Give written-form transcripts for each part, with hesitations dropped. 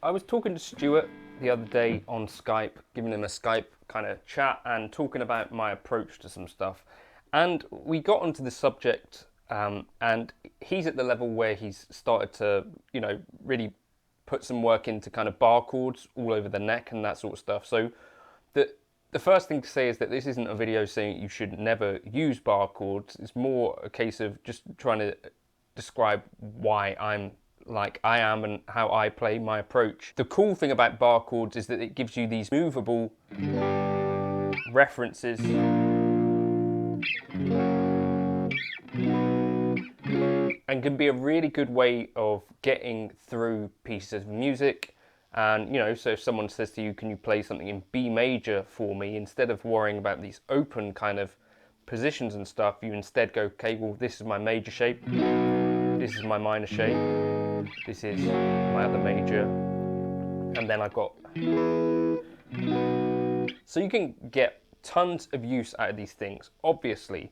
I was talking to Stuart the other day on Skype, giving him a Skype kind of chat and talking about my approach to some stuff. And we got onto the subject, and he's at the level where he's started to, you know, really put some work into kind of bar chords all over the neck and that sort of stuff. So the first thing to say is that this isn't a video saying you should never use bar chords. It's more a case of just trying to describe why I'm like I am and how I play my approach. The cool thing about bar chords is that it gives you these movable references and can be a really good way of getting through pieces of music. And, you know, so if someone says to you, can you play something in B major for me, instead of worrying about these open kind of positions and stuff, you instead go, okay, well, this is my major shape, this is my minor shape, this is my other major, and then I've got... So you can get tons of use out of these things, obviously.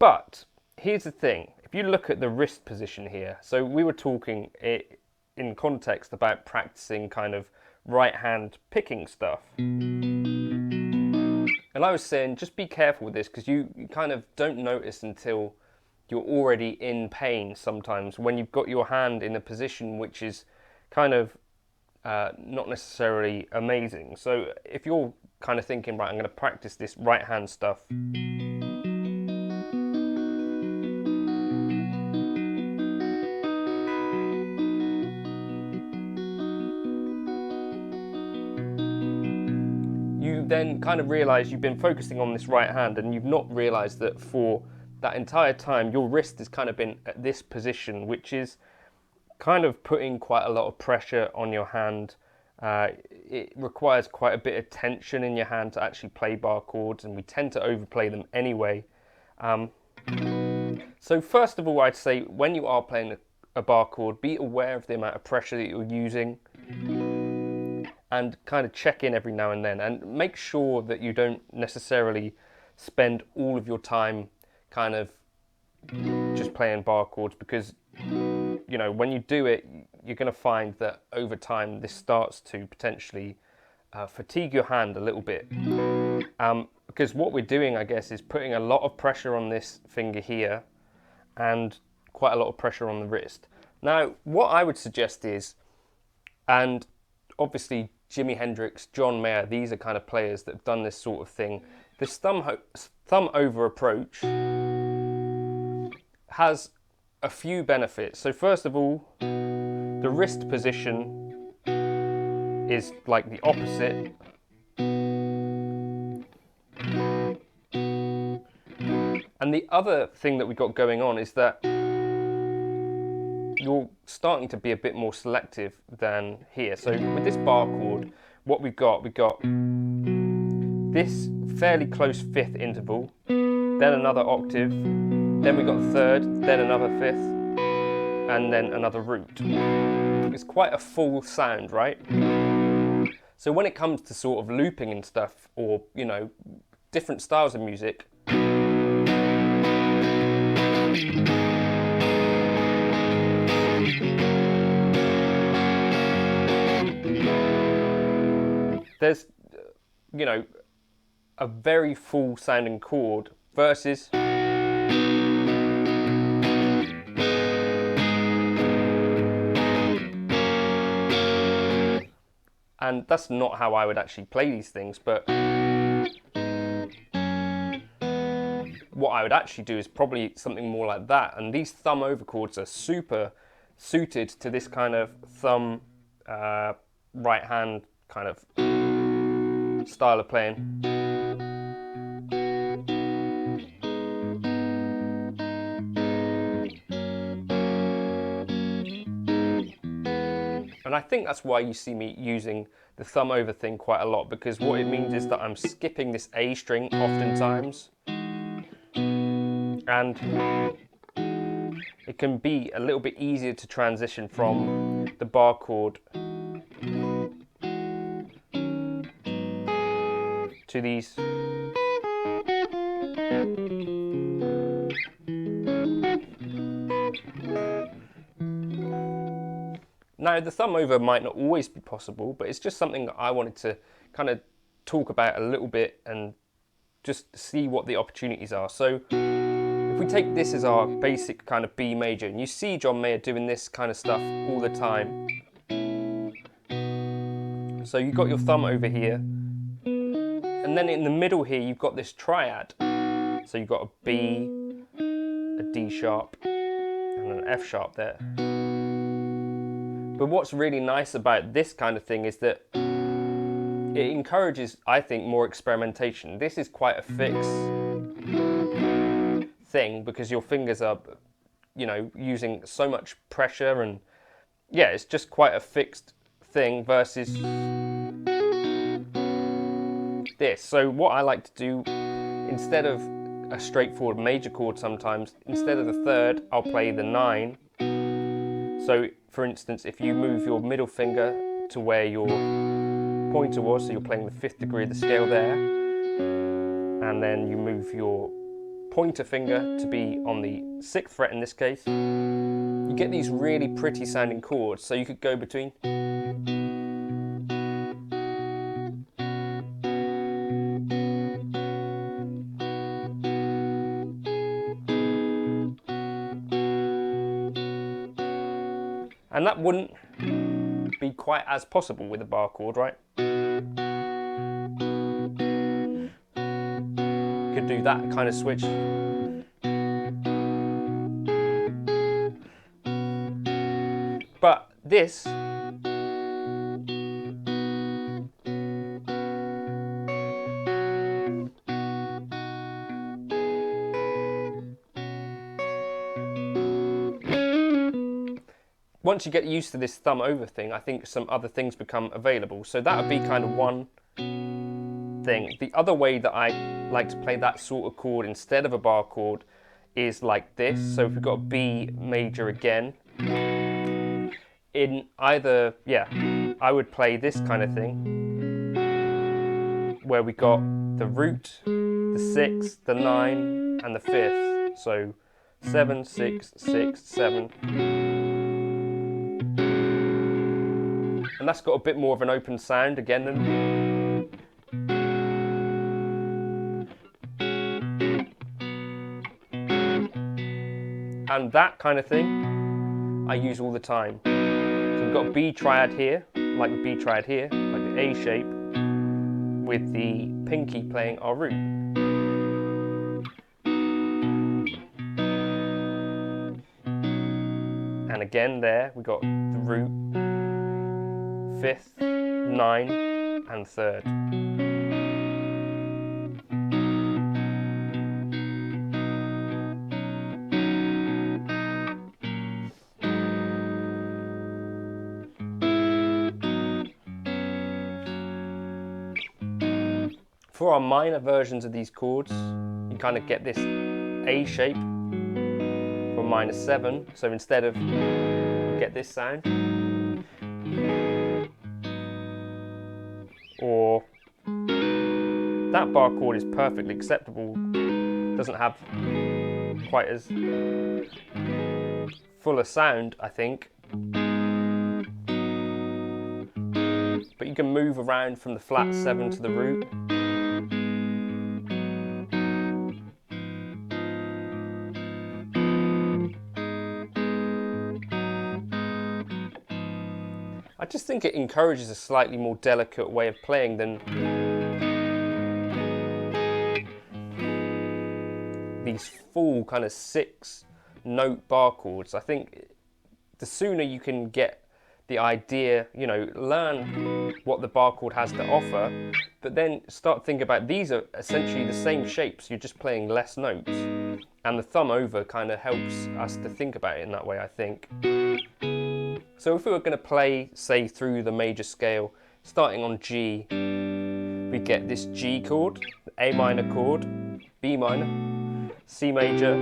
But here's the thing, if you look at the wrist position here, so we were talking in context about practicing kind of right hand picking stuff. And I was saying, just be careful with this, because you kind of don't notice until you're already in pain sometimes, when you've got your hand in a position which is kind of not necessarily amazing. So if you're kind of thinking, right, I'm going to practice this right hand stuff, you then kind of realize you've been focusing on this right hand and you've not realized that for that entire time your wrist has kind of been at this position, which is kind of putting quite a lot of pressure on your hand. It requires quite a bit of tension in your hand to actually play bar chords, and we tend to overplay them anyway. So first of all, I'd say when you are playing a bar chord, be aware of the amount of pressure that you're using and kind of check in every now and then, and make sure that you don't necessarily spend all of your time kind of just playing bar chords, because, you know, when you do it, you're going to find that over time this starts to potentially fatigue your hand a little bit. Because what we're doing, I guess, is putting a lot of pressure on this finger here and quite a lot of pressure on the wrist. Now, what I would suggest is, and obviously Jimi Hendrix, John Mayer, these are kind of players that have done this sort of thing. This thumb over approach has a few benefits. So first of all, the wrist position is like the opposite. And the other thing that we've got going on is that you're starting to be a bit more selective than here. So with this bar chord, what we've got this fairly close fifth interval, then another octave, then we've got a third, then another fifth, and then another root. It's quite a full sound, right? So when it comes to sort of looping and stuff, or, you know, different styles of music, there's, you know, a very full sounding chord versus and that's not how I would actually play these things, but what I would actually do is probably something more like that. And these thumb over chords are super suited to this kind of thumb right hand kind of style of playing. And I think that's why you see me using the thumb over thing quite a lot, because what it means is that I'm skipping this A string oftentimes. And it can be a little bit easier to transition from the bar chord to these. Now, the thumb over might not always be possible, but it's just something that I wanted to kind of talk about a little bit and just see what the opportunities are. So if we take this as our basic kind of B major, and you see John Mayer doing this kind of stuff all the time. So you've got your thumb over here, and then in the middle here you've got this triad. So you've got a B, a D sharp, and an F sharp there. But what's really nice about this kind of thing is that it encourages, I think, more experimentation. This is quite a fixed thing because your fingers are, you know, using so much pressure, and yeah, it's just quite a fixed thing versus this. So what I like to do, instead of a straightforward major chord sometimes, instead of the third, I'll play the 9. So for instance, if you move your middle finger to where your pointer was, so you're playing the 5th degree of the scale there, and then you move your pointer finger to be on the 6th fret in this case, you get these really pretty sounding chords. So you could go between and that wouldn't be quite as possible with a bar chord, right? You could do that kind of switch. But this once you get used to this thumb over thing, I think some other things become available. So that would be kind of one thing. The other way that I like to play that sort of chord instead of a bar chord is like this. So if we've got a B major again, in either, yeah, I would play this kind of thing, where we got the root, the 6th, the 9, and the 5th. So 7, 6, 6, 7. And that's got a bit more of an open sound again. And that kind of thing I use all the time. So we've got a B triad here, like the B triad here, like the A shape, with the pinky playing our root. And again there, we got the root, 5th, 9, and 3rd. For our minor versions of these chords, you kind of get this A shape for minor 7. So instead of, you get this sound. that bar chord is perfectly acceptable. Doesn't have quite as full a sound, I think. But you can move around from the flat 7 to the root. I just think it encourages a slightly more delicate way of playing than these full kind of 6-note bar chords. I think the sooner you can get the idea, you know, learn what the bar chord has to offer, but then start thinking about these are essentially the same shapes, you're just playing less notes. And the thumb over kind of helps us to think about it in that way, I think. So if we were going to play, say, through the major scale, starting on G, we get this G chord, A minor chord, B minor, C major,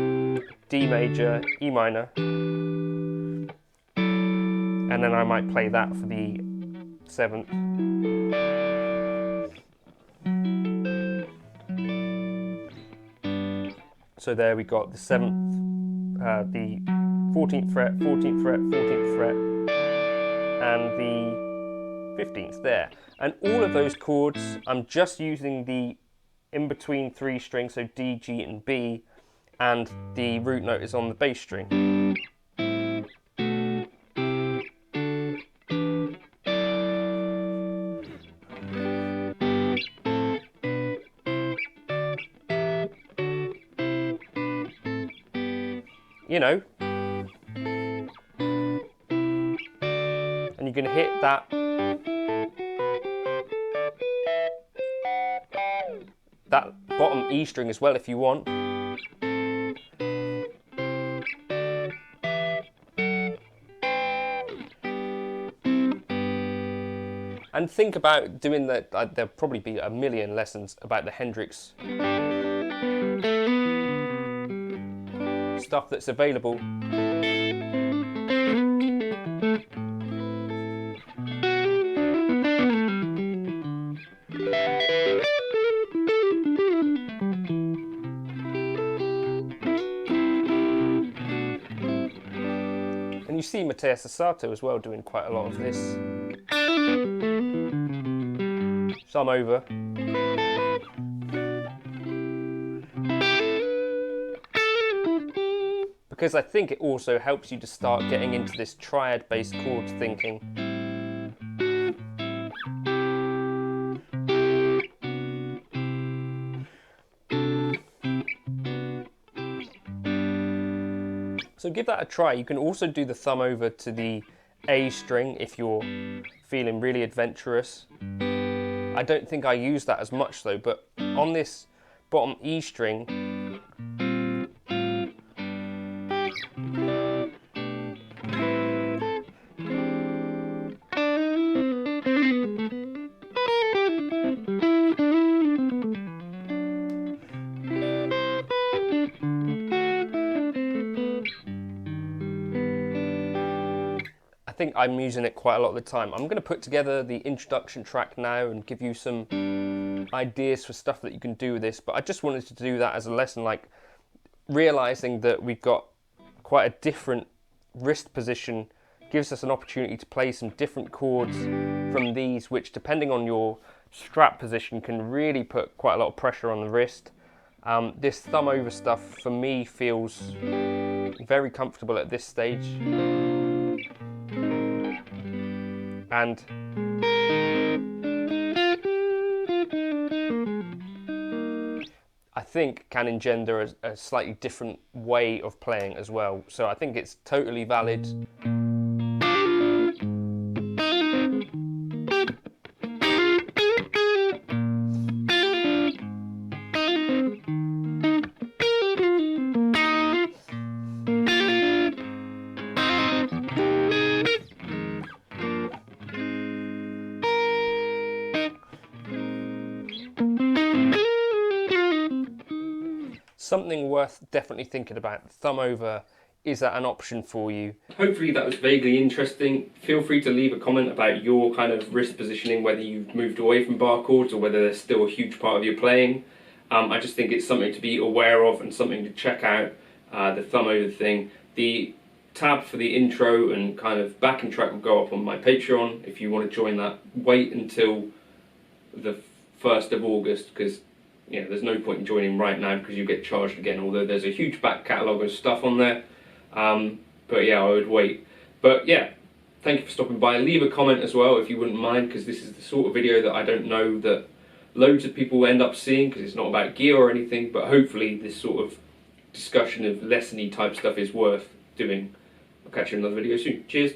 D major, E minor, and then I might play that for the 7th. So there we got the 7th, the 14th fret, 14th fret, 14th fret, and the 15th there. And all of those chords, I'm just using the in-between 3 strings, so D, G, and B, and the root note is on the bass string. You know, and you can hit that bottom E string as well if you want. And think about doing that. There'll probably be a million lessons about the Hendrix stuff that's available. And you see Matteo Sasato as well doing quite a lot of this. Some over. Because I think it also helps you to start getting into this triad-based chord thinking. So give that a try. You can also do the thumb over to the A string if you're feeling really adventurous. I don't think I use that as much though, but on this bottom E string, I think I'm using it quite a lot of the time. I'm going to put together the introduction track now and give you some ideas for stuff that you can do with this, but I just wanted to do that as a lesson, like realizing that we've got quite a different wrist position gives us an opportunity to play some different chords from these, which depending on your strap position can really put quite a lot of pressure on the wrist. This thumb over stuff for me feels very comfortable at this stage. And I think can engender a slightly different way of playing as well. So I think it's totally valid. Something worth definitely thinking about. Thumb over is that an option for you? Hopefully that was vaguely interesting. Feel free to leave a comment about your kind of wrist positioning, whether you've moved away from bar chords or whether they're still a huge part of your playing. I just think it's something to be aware of and something to check out, the thumb over thing. The tab for the intro and kind of backing track will go up on my Patreon if you want to join that. Wait until the 1st of August, because there's no point in joining right now because you get charged again, although there's a huge back catalogue of stuff on there. But yeah, I would wait. But yeah, thank you for stopping by. Leave a comment as well if you wouldn't mind, because this is the sort of video that I don't know that loads of people end up seeing, because it's not about gear or anything, but hopefully this sort of discussion of lesson-y type stuff is worth doing. I'll catch you in another video soon. Cheers.